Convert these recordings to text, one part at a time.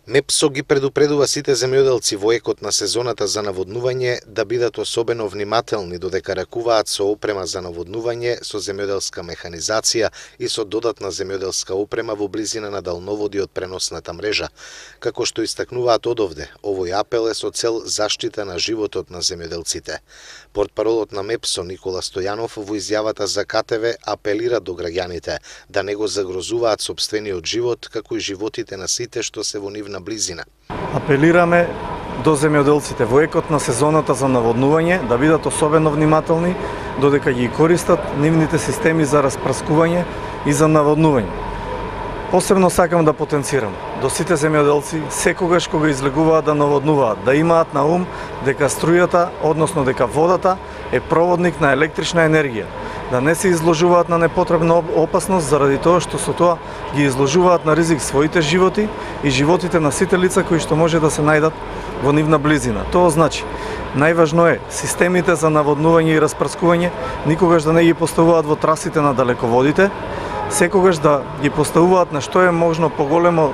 МЕПСО ги предупредува сите земјоделци во екот на сезоната за наводнување да бидат особено внимателни додека ракуваат со опрема за наводнување, со земјоделска механизација и со додатна земјоделска опрема во близина на далноводи од преносната мрежа. Како што истакнуваат одовде, овој апел е со цел заштита на животот на земјоделците. Портпаролот на МЕПСО Никола Стојанов во изјавата за КТВ апелира до граѓаните да не го загрозуваат сопствениот живот, како и животите на сите што се во нивна близина. Апелираме до земјоделците во екот на сезоната за наводнување да бидат особено внимателни додека ги користат нивните системи за распрскување и за наводнување. Посебно сакам да потенцирам до сите земјоделци секогаш кога излегуваат да наводнуваат, да имаат на ум дека струјата, односно дека водата е проводник на електрична енергија, да не се изложуваат на непотребна опасност заради тоа што со тоа ги изложуваат на ризик своите животи и животите на сите лица кои што може да се најдат во нивна близина. Тоа значи, најважно е системите за наводнување и распрскување никогаш да не ги поставуваат во трасите на далеководите, секогаш да ги поставуваат на што е можно поголемо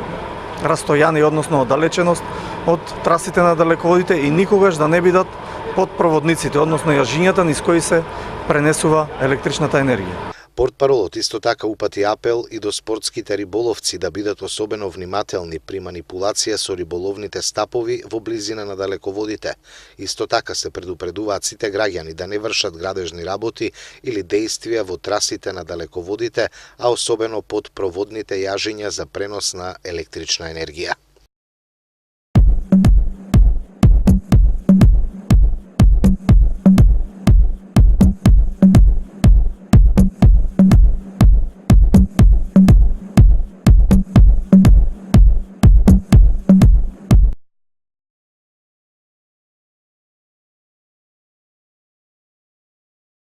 растојание, односно оддалеченост од трасите на далеководите и никогаш да не бидат под проводниците, односно јажињата низ кои се пренесува електричната енергија. Портпаролот исто така упати апел и до спортските риболовци да бидат особено внимателни при манипулација со риболовните стапови во близина на далеководите. Исто така се предупредуваат сите граѓани да не вршат градежни работи или действија во трасите на далеководите, а особено под проводните јажиња за пренос на електрична енергија.